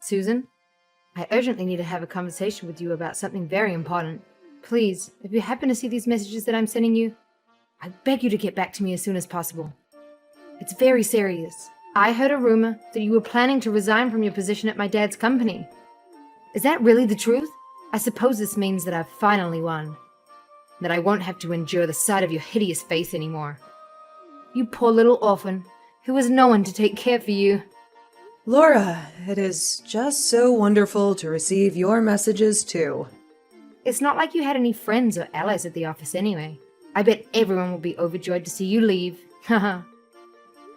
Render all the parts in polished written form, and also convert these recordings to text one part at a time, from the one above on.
Susan, I urgently need to have a conversation with you about something very important. Please, if you happen to see these messages that I'm sending you, I beg you to get back to me as soon as possible. It's very serious. I heard a rumor that you were planning to resign from your position at my dad's company. Is that really the truth? I suppose this means that I've finally won. That I won't have to endure the sight of your hideous face anymore. You poor little orphan, who has no one to take care for you. Laura, it is just so wonderful to receive your messages too. It's not like you had any friends or allies at the office anyway. I bet everyone will be overjoyed to see you leave. Haha.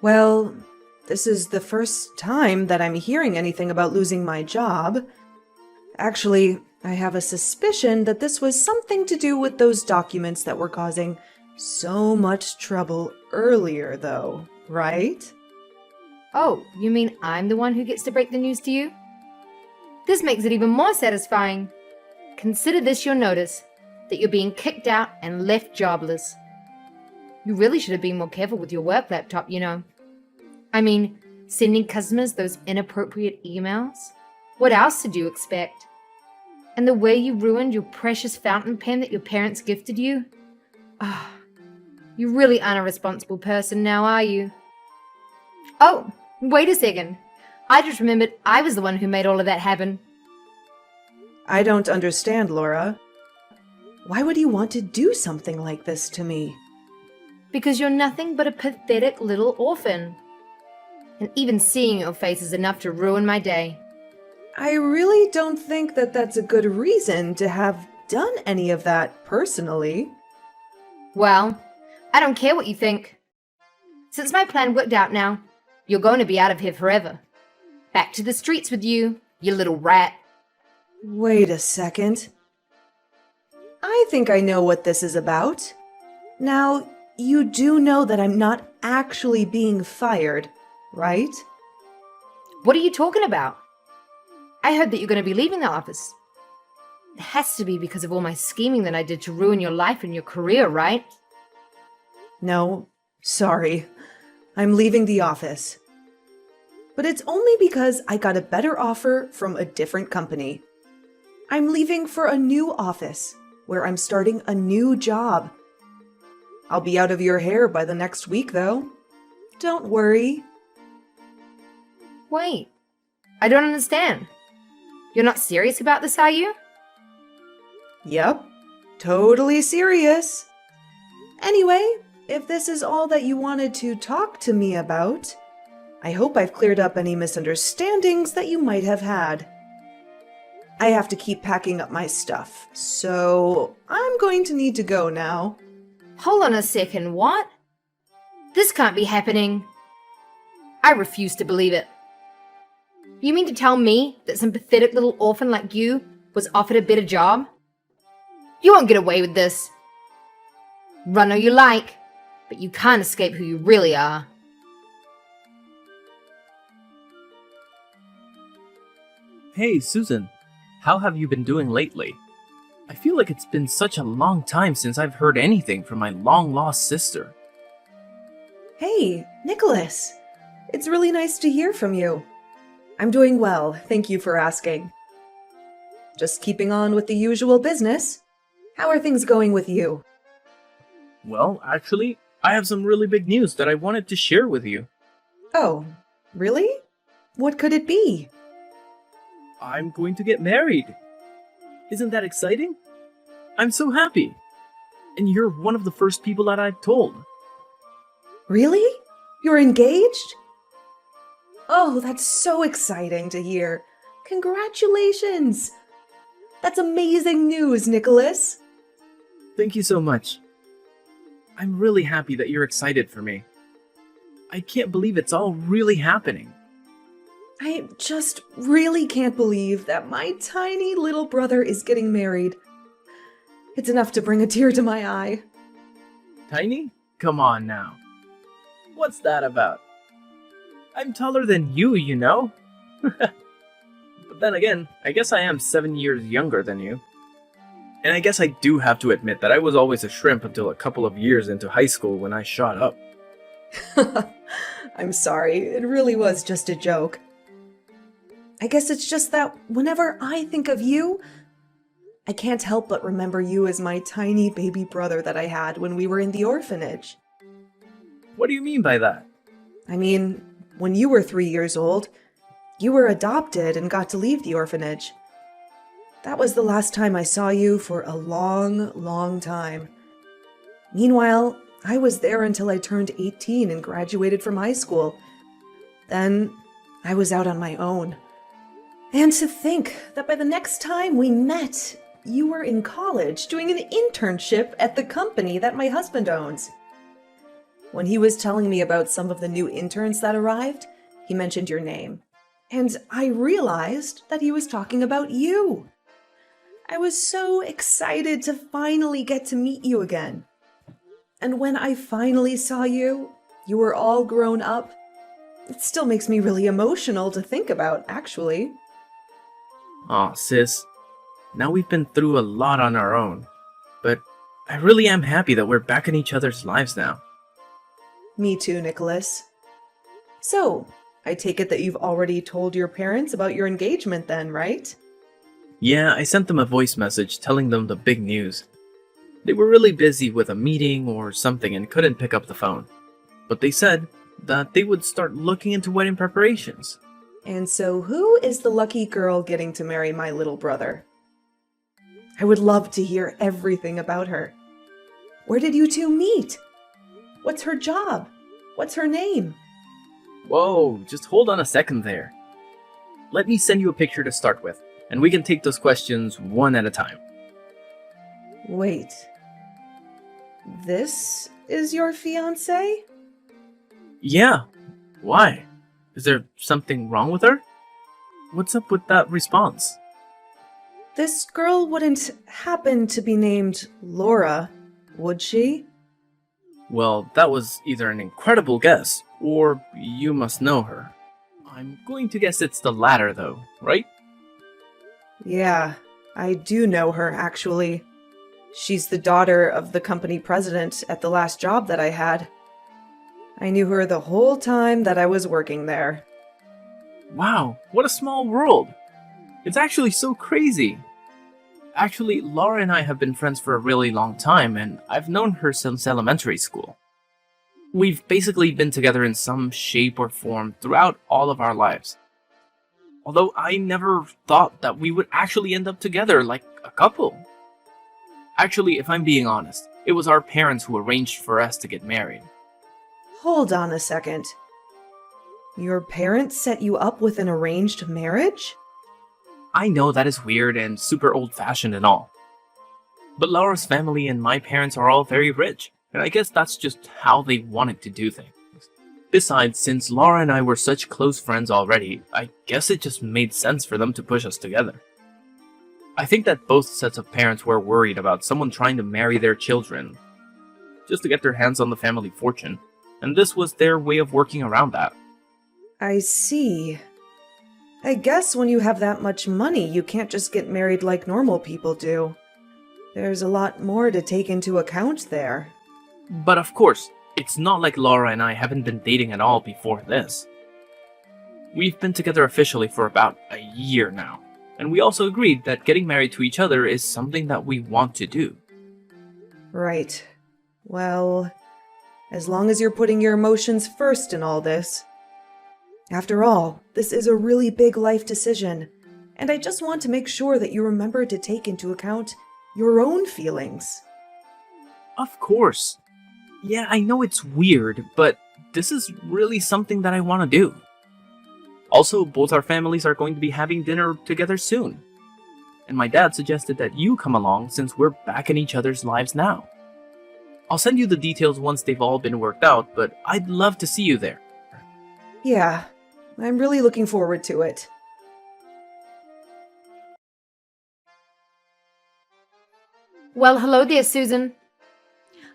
Well, this is the first time that I'm hearing anything about losing my job. Actually, I have a suspicion that this was something to do with those documents that were causing so much trouble earlier, though, right? Oh, you mean I'm the one who gets to break the news to you? This makes it even more satisfying. Consider this your notice, that you're being kicked out and left jobless. You really should have been more careful with your work laptop, you know. I mean, sending customers those inappropriate emails? What else did you expect? And the way you ruined your precious fountain pen that your parents gifted you? Ah, you really aren't a responsible person now, are you? Oh, wait a second. I just remembered I was the one who made all of that happen. I don't understand, Laura. Why would you want to do something like this to me? Because you're nothing but a pathetic little orphan. And even seeing your face is enough to ruin my day. I really don't think that that's a good reason to have done any of that personally. Well, I don't care what you think. Since my plan worked out now, you're going to be out of here forever. Back to the streets with you, you little rat. Wait a second. I think I know what this is about. Now, you do know that I'm not actually being fired, right? What are you talking about? I heard that you're going to be leaving the office. It has to be because of all my scheming that I did to ruin your life and your career, right? No, sorry. I'm leaving the office. But it's only because I got a better offer from a different company. I'm leaving for a new office, where I'm starting a new job. I'll be out of your hair by the next week, though. Don't worry. Wait, I don't understand. You're not serious about this, are you? Yep, totally serious. Anyway, if this is all that you wanted to talk to me about, I hope I've cleared up any misunderstandings that you might have had. I have to keep packing up my stuff, so I'm going to need to go now. Hold on a second, what? This can't be happening. I refuse to believe it. You mean to tell me that some pathetic little orphan like you was offered a better job? You won't get away with this. Run all you like, but you can't escape who you really are. Hey, Susan. How have you been doing lately? I feel like it's been such a long time since I've heard anything from my long-lost sister. Hey, Nicholas. It's really nice to hear from you. I'm doing well, thank you for asking. Just keeping on with the usual business. How are things going with you? Well, actually, I have some really big news that I wanted to share with you. Oh, really? What could it be? I'm going to get married. Isn't that exciting? I'm so happy. And you're one of the first people that I've told. Really? You're engaged? Oh, that's so exciting to hear. Congratulations! That's amazing news, Nicholas. Thank you so much. I'm really happy that you're excited for me. I can't believe it's all really happening. I just really can't believe that my tiny little brother is getting married. It's enough to bring a tear to my eye. Tiny? Come on now. What's that about? I'm taller than you, you know? But then again, I guess I am 7 years younger than you. And I guess I do have to admit that I was always a shrimp until a couple of years into high school when I shot up. I'm sorry, it really was just a joke. I guess it's just that whenever I think of you, I can't help but remember you as my tiny baby brother that I had when we were in the orphanage. What do you mean by that? I mean, when you were 3 years old, you were adopted and got to leave the orphanage. That was the last time I saw you for a long, long time. Meanwhile, I was there until I turned 18 and graduated from high school. Then, I was out on my own. And to think that by the next time we met, you were in college doing an internship at the company that my husband owns. When he was telling me about some of the new interns that arrived, he mentioned your name. And I realized that he was talking about you. I was so excited to finally get to meet you again. And when I finally saw you, you were all grown up. It still makes me really emotional to think about, actually. Aw, sis. Now we've been through a lot on our own. But I really am happy that we're back in each other's lives now. Me too, Nicholas. So, I take it that you've already told your parents about your engagement then, right? Yeah, I sent them a voice message telling them the big news. They were really busy with a meeting or something and couldn't pick up the phone. But they said that they would start looking into wedding preparations. And so who is the lucky girl getting to marry my little brother? I would love to hear everything about her. Where did you two meet? What's her job? What's her name? Whoa, just hold on a second there. Let me send you a picture to start with, and we can take those questions one at a time. Wait. This is your fiancé? Yeah. Why? Is there something wrong with her? What's up with that response? This girl wouldn't happen to be named Laura, would she? Well, that was either an incredible guess, or you must know her. I'm going to guess it's the latter, though, right? Yeah, I do know her, actually. She's the daughter of the company president at the last job that I had. I knew her the whole time that I was working there. Wow, what a small world! It's actually so crazy! Actually, Laura and I have been friends for a really long time, and I've known her since elementary school. We've basically been together in some shape or form throughout all of our lives. Although I never thought that we would actually end up together like a couple. Actually, if I'm being honest, it was our parents who arranged for us to get married. Hold on a second. Your parents set you up with an arranged marriage? I know that is weird and super old-fashioned and all. But Laura's family and my parents are all very rich, and I guess that's just how they wanted to do things. Besides, since Laura and I were such close friends already, I guess it just made sense for them to push us together. I think that both sets of parents were worried about someone trying to marry their children, just to get their hands on the family fortune, and this was their way of working around that. I see. I guess when you have that much money, you can't just get married like normal people do. There's a lot more to take into account there. But of course, it's not like Laura and I haven't been dating at all before this. We've been together officially for about a year now, and we also agreed that getting married to each other is something that we want to do. Right. Well, as long as you're putting your emotions first in all this. After all, this is a really big life decision, and I just want to make sure that you remember to take into account your own feelings. Of course. Yeah, I know it's weird, but this is really something that I want to do. Also, both our families are going to be having dinner together soon. And my dad suggested that you come along since we're back in each other's lives now. I'll send you the details once they've all been worked out, but I'd love to see you there. Yeah, I'm really looking forward to it. Well, hello there, Susan.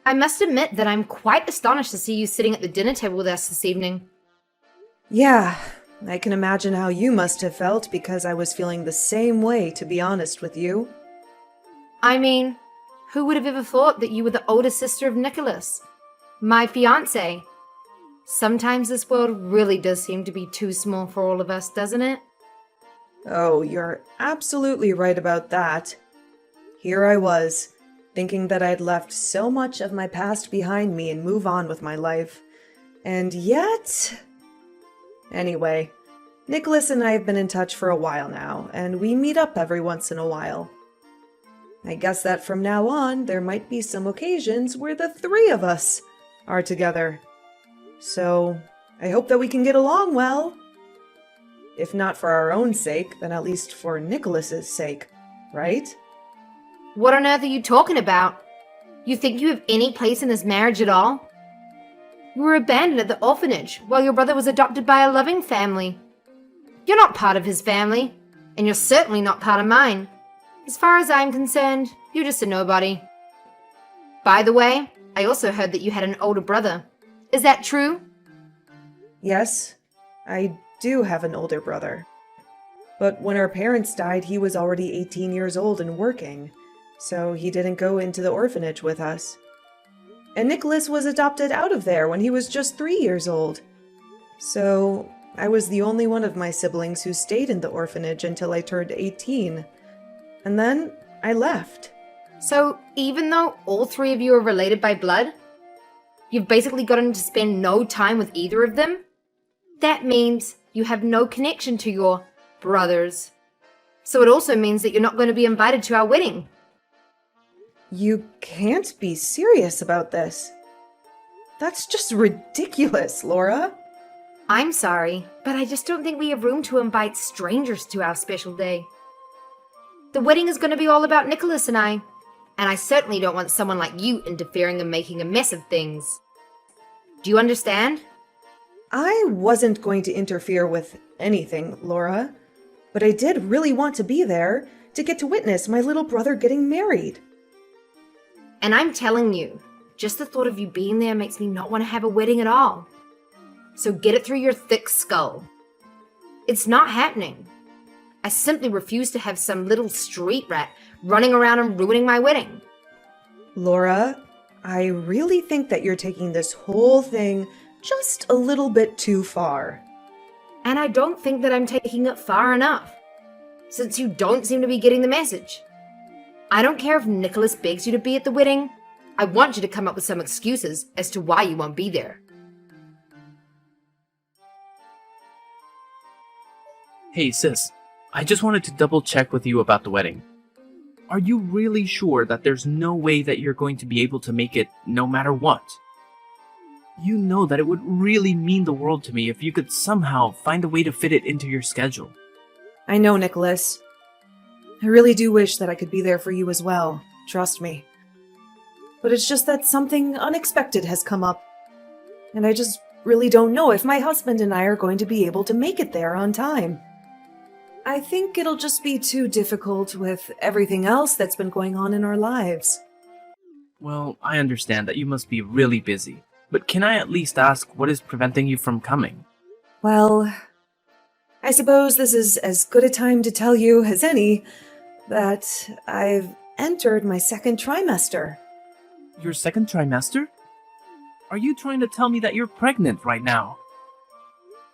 I must admit that I'm quite astonished to see you sitting at the dinner table with us this evening. Yeah, I can imagine how you must have felt because I was feeling the same way, to be honest with you. I mean, who would have ever thought that you were the older sister of Nicholas, my fiancé? Sometimes this world really does seem to be too small for all of us, doesn't it? Oh, you're absolutely right about that. Here I was, thinking that I'd left so much of my past behind me and move on with my life. And yet... Anyway, Nicholas and I have been in touch for a while now, and we meet up every once in a while. I guess that from now on, there might be some occasions where the three of us are together. So, I hope that we can get along well. If not for our own sake, then at least for Nicholas's sake, right? What on earth are you talking about? You think you have any place in this marriage at all? You were abandoned at the orphanage while your brother was adopted by a loving family. You're not part of his family, and you're certainly not part of mine. As far as I'm concerned, you're just a nobody. By the way, I also heard that you had an older brother. Is that true? Yes, I do have an older brother. But when our parents died, he was already 18 years old and working, so he didn't go into the orphanage with us. And Nicholas was adopted out of there when he was just 3 years old. So I was the only one of my siblings who stayed in the orphanage until I turned 18. And then I left. So even though all three of you are related by blood, you've basically gotten to spend no time with either of them? That means you have no connection to your brothers. So it also means that you're not going to be invited to our wedding. You can't be serious about this. That's just ridiculous, Laura. I'm sorry, but I just don't think we have room to invite strangers to our special day. The wedding is going to be all about Nicholas and I certainly don't want someone like you interfering and making a mess of things. Do you understand? I wasn't going to interfere with anything, Laura, but I did really want to be there to get to witness my little brother getting married. And I'm telling you, just the thought of you being there makes me not want to have a wedding at all. So get it through your thick skull. It's not happening. I simply refuse to have some little street rat running around and ruining my wedding. Laura, I really think that you're taking this whole thing just a little bit too far. And I don't think that I'm taking it far enough, since you don't seem to be getting the message. I don't care if Nicholas begs you to be at the wedding. I want you to come up with some excuses as to why you won't be there. Hey sis, I just wanted to double check with you about the wedding. Are you really sure that there's no way that you're going to be able to make it no matter what? You know that it would really mean the world to me if you could somehow find a way to fit it into your schedule. I know, Nicholas. I really do wish that I could be there for you as well, trust me. But it's just that something unexpected has come up, and I just really don't know if my husband and I are going to be able to make it there on time. I think it'll just be too difficult with everything else that's been going on in our lives. Well, I understand that you must be really busy, but can I at least ask what is preventing you from coming? Well, I suppose this is as good a time to tell you as any that I've entered my second trimester. Your second trimester? Are you trying to tell me that you're pregnant right now?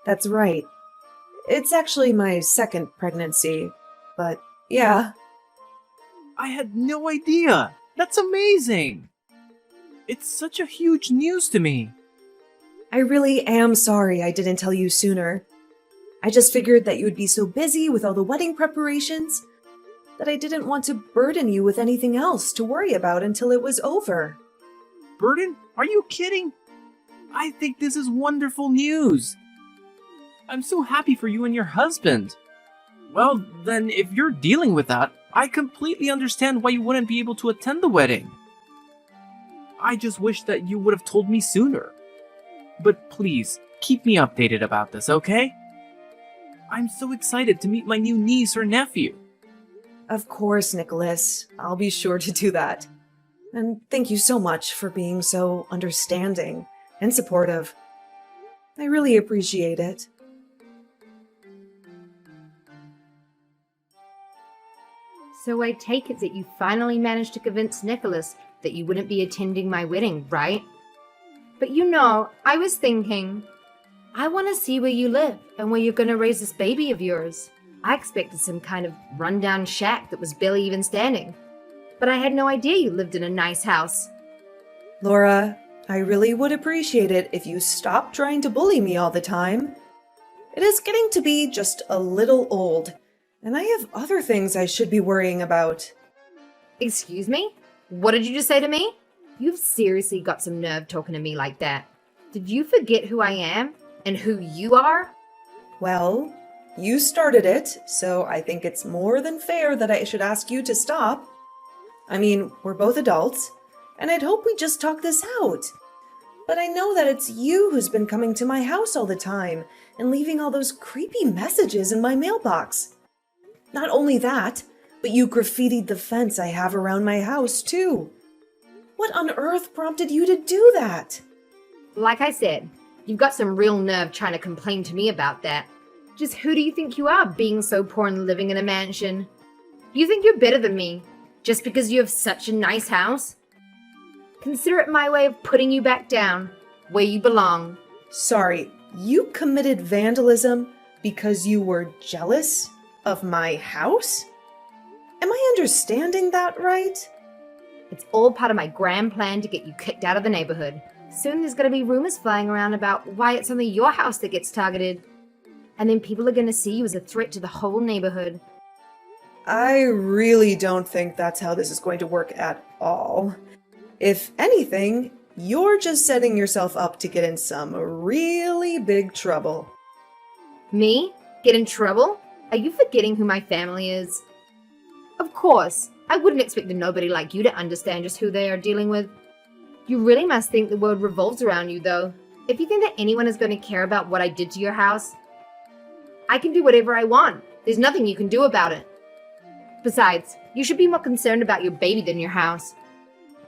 That's right. It's actually my second pregnancy, but yeah. I had no idea! That's amazing! It's such a huge news to me. I really am sorry I didn't tell you sooner. I just figured that you would be so busy with all the wedding preparations that I didn't want to burden you with anything else to worry about until it was over. Burden? Are you kidding? I think this is wonderful news. I'm so happy for you and your husband. Well, then, if you're dealing with that, I completely understand why you wouldn't be able to attend the wedding. I just wish that you would have told me sooner. But please, keep me updated about this, okay? I'm so excited to meet my new niece or nephew. Of course, Nicholas. I'll be sure to do that. And thank you so much for being so understanding and supportive. I really appreciate it. So I take it that you finally managed to convince Nicholas that you wouldn't be attending my wedding, right? But you know, I was thinking, I want to see where you live and where you're going to raise this baby of yours. I expected some kind of rundown shack that was barely even standing. But I had no idea you lived in a nice house. Laura, I really would appreciate it if you stopped trying to bully me all the time. It is getting to be just a little old, and I have other things I should be worrying about. Excuse me? What did you just say to me? You've seriously got some nerve talking to me like that. Did you forget who I am and who you are? Well, you started it, so I think it's more than fair that I should ask you to stop. I mean, we're both adults, and I'd hope we just talk this out. But I know that it's you who's been coming to my house all the time and leaving all those creepy messages in my mailbox. Not only that, but you graffitied the fence I have around my house, too. What on earth prompted you to do that? Like I said, you've got some real nerve trying to complain to me about that. Just who do you think you are, being so poor and living in a mansion? You think you're better than me, just because you have such a nice house? Consider it my way of putting you back down, where you belong. Sorry, you committed vandalism because you were jealous of my house? Am I understanding that right? It's all part of my grand plan to get you kicked out of the neighborhood. Soon there's going to be rumors flying around about why it's only your house that gets targeted. And then people are going to see you as a threat to the whole neighborhood. I really don't think that's how this is going to work at all. If anything, you're just setting yourself up to get in some really big trouble. Me? Get in trouble? Are you forgetting who my family is? Of course, I wouldn't expect a nobody like you to understand just who they are dealing with. You really must think the world revolves around you, though. If you think that anyone is going to care about what I did to your house, I can do whatever I want. There's nothing you can do about it. Besides, you should be more concerned about your baby than your house.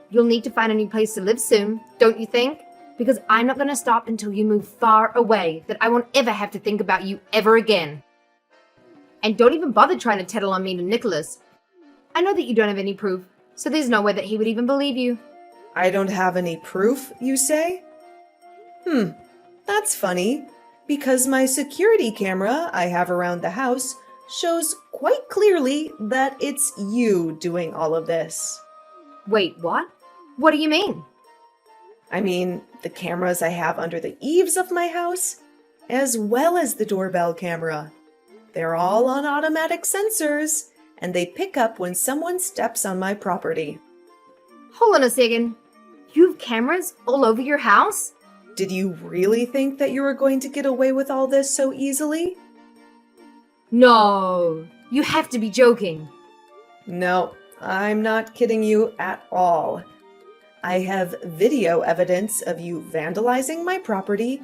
You'll need to find a new place to live soon, don't you think? Because I'm not going to stop until you move far away, that I won't ever have to think about you ever again. And don't even bother trying to tattle on me to Nicholas. I know that you don't have any proof, so there's no way that he would even believe you. I don't have any proof, you say? That's funny, because my security camera I have around the house shows quite clearly that it's you doing all of this. Wait, what? What do you mean? I mean, the cameras I have under the eaves of my house, as well as the doorbell camera. They're all on automatic sensors, and they pick up when someone steps on my property. Hold on a second. You have cameras all over your house? Did you really think that you were going to get away with all this so easily? No, you have to be joking. No, I'm not kidding you at all. I have video evidence of you vandalizing my property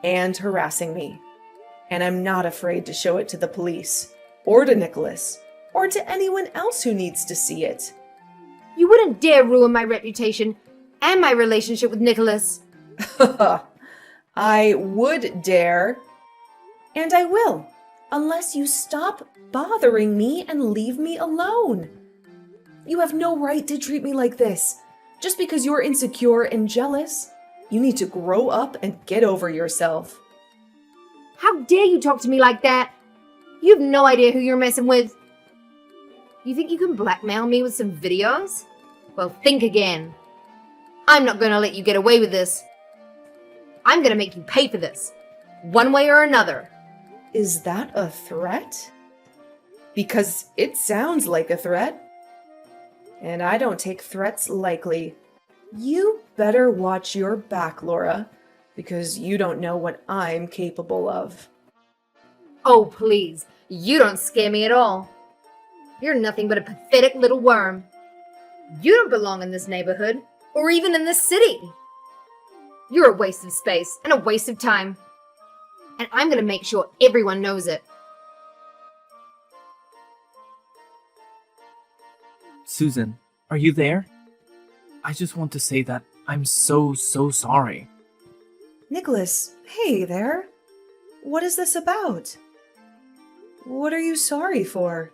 and harassing me. And I'm not afraid to show it to the police, or to Nicholas, or to anyone else who needs to see it. You wouldn't dare ruin my reputation and my relationship with Nicholas. I would dare, and I will, unless you stop bothering me and leave me alone. You have no right to treat me like this, just because you're insecure and jealous. You need to grow up and get over yourself. How dare you talk to me like that? You have no idea who you're messing with. You think you can blackmail me with some videos? Well, think again. I'm not going to let you get away with this. I'm going to make you pay for this, one way or another. Is that a threat? Because it sounds like a threat. And I don't take threats lightly. You better watch your back, Laura, because you don't know what I'm capable of. Oh, please. You don't scare me at all. You're nothing but a pathetic little worm. You don't belong in this neighborhood, or even in this city. You're a waste of space and a waste of time. And I'm going to make sure everyone knows it. Susan, are you there? I just want to say that I'm so sorry. Nicholas, hey there. What is this about? What are you sorry for?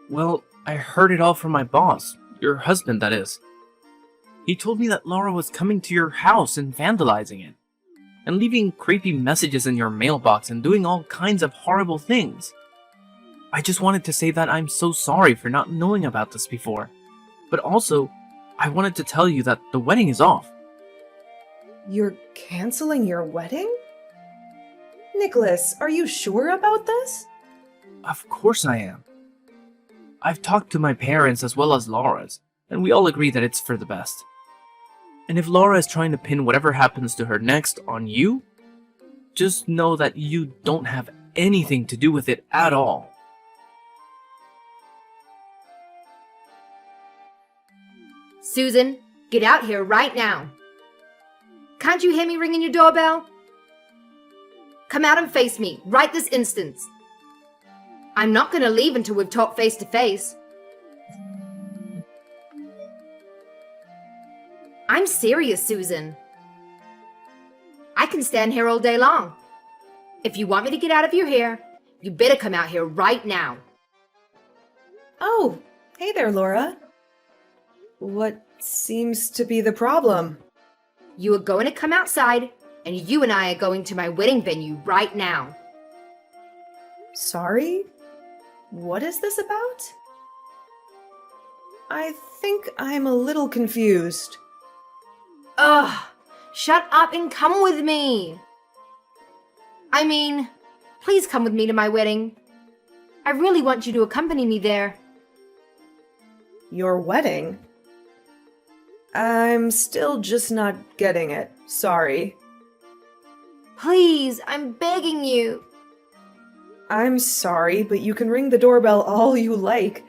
Well, I heard it all from my boss, your husband, that is. He told me that Laura was coming to your house and vandalizing it, and leaving creepy messages in your mailbox and doing all kinds of horrible things. I just wanted to say that I'm so sorry for not knowing about this before. But also, I wanted to tell you that the wedding is off. You're canceling your wedding? Nicholas, are you sure about this? Of course I am. I've talked to my parents as well as Laura's, and we all agree that it's for the best. And if Laura is trying to pin whatever happens to her next on you, just know that you don't have anything to do with it at all. Susan, get out here right now. Can't you hear me ringing your doorbell? Come out and face me right this instant. I'm not going to leave until we've talked face to face. I'm serious, Susan. I can stand here all day long. If you want me to get out of your hair, you better come out here right now. Oh, hey there, Laura. What seems to be the problem? You are going to come outside, and you and I are going to my wedding venue right now. Sorry? What is this about? I think I'm a little confused. Ugh! Shut up and come with me! I mean, please come with me to my wedding. I really want you to accompany me there. Your wedding? I'm still just not getting it. Sorry. Please, I'm begging you. I'm sorry, but you can ring the doorbell all you like.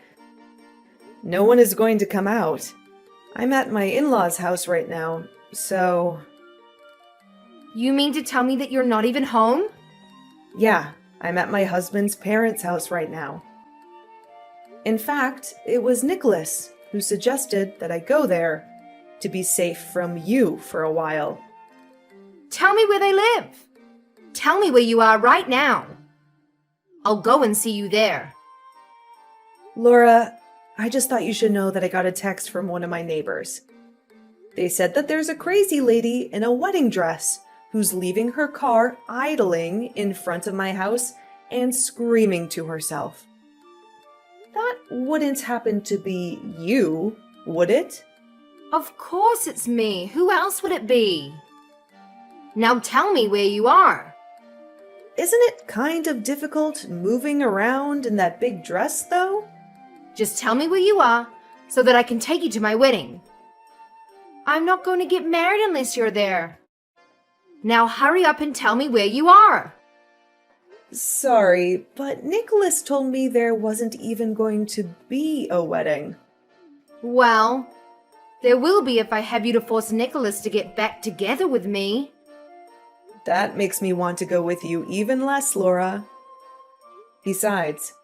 No one is going to come out. I'm at my in-laws' house right now, so... You mean to tell me that you're not even home? Yeah, I'm at my husband's parents' house right now. In fact, it was Nicholas who suggested that I go there to be safe from you for a while. Tell me where they live. Tell me where you are right now. I'll go and see you there. Laura, I just thought you should know that I got a text from one of my neighbors. They said that there's a crazy lady in a wedding dress who's leaving her car idling in front of my house and screaming to herself. That wouldn't happen to be you, would it? Of course it's me. Who else would it be? Now tell me where you are. Isn't it kind of difficult moving around in that big dress, though? Just tell me where you are so that I can take you to my wedding. I'm not going to get married unless you're there. Now hurry up and tell me where you are. Sorry, but Nicholas told me there wasn't even going to be a wedding. Well, there will be if I have you to force Nicholas to get back together with me. That makes me want to go with you even less, Laura. Besides,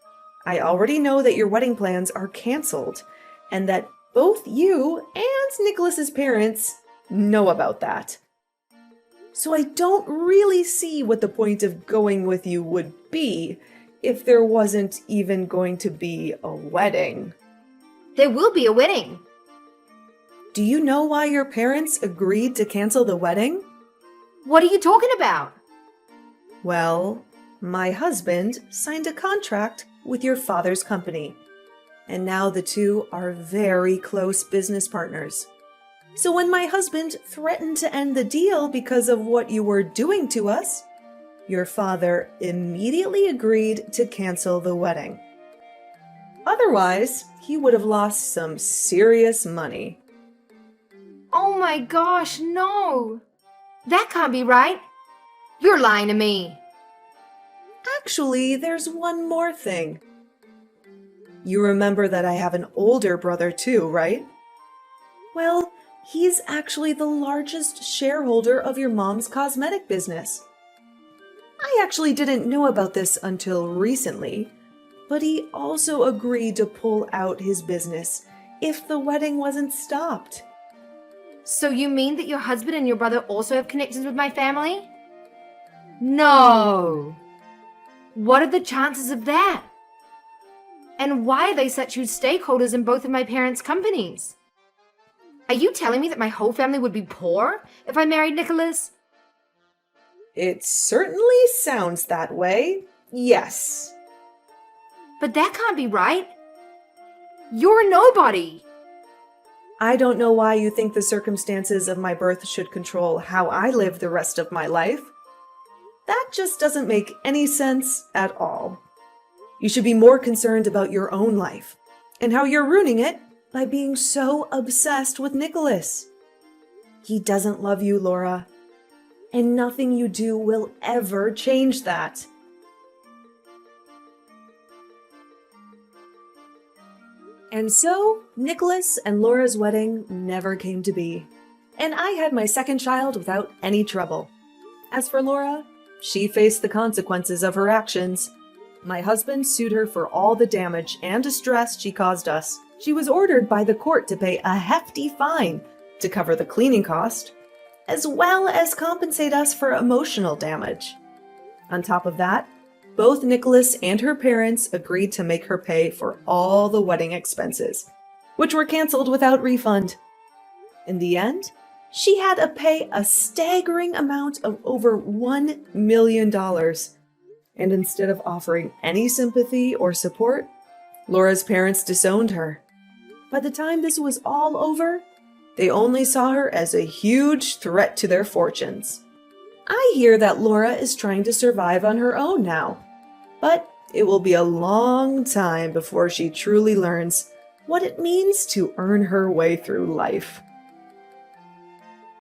I already know that your wedding plans are canceled, and that both you and Nicholas's parents know about that. So I don't really see what the point of going with you would be if there wasn't even going to be a wedding. There will be a wedding. Do you know why your parents agreed to cancel the wedding? What are you talking about? Well, my husband signed a contract with your father's company, and now the two are very close business partners. So when my husband threatened to end the deal because of what you were doing to us, your father immediately agreed to cancel the wedding. Otherwise, he would have lost some serious money. Oh my gosh, no. That can't be right. You're lying to me. Actually, there's one more thing. You remember that I have an older brother too, right? Well, he's actually the largest shareholder of your mom's cosmetic business. I actually didn't know about this until recently, but he also agreed to pull out his business if the wedding wasn't stopped. So you mean that your husband and your brother also have connections with my family? No. What are the chances of that? And why are they such huge stakeholders in both of my parents' companies? Are you telling me that my whole family would be poor if I married Nicholas? It certainly sounds that way, yes. But that can't be right. You're a nobody. I don't know why you think the circumstances of my birth should control how I live the rest of my life. That just doesn't make any sense at all. You should be more concerned about your own life and how you're ruining it by being so obsessed with Nicholas. He doesn't love you, Laura, and nothing you do will ever change that. And so, Nicholas and Laura's wedding never came to be, and I had my second child without any trouble. As for Laura, she faced the consequences of her actions. My husband sued her for all the damage and distress she caused us. She was ordered by the court to pay a hefty fine to cover the cleaning cost, as well as compensate us for emotional damage. On top of that, both Nicholas and her parents agreed to make her pay for all the wedding expenses, which were canceled without refund. In the end, she had to pay a staggering amount of over $1 million. And instead of offering any sympathy or support, Laura's parents disowned her. By the time this was all over, they only saw her as a huge threat to their fortunes. I hear that Laura is trying to survive on her own now, but it will be a long time before she truly learns what it means to earn her way through life.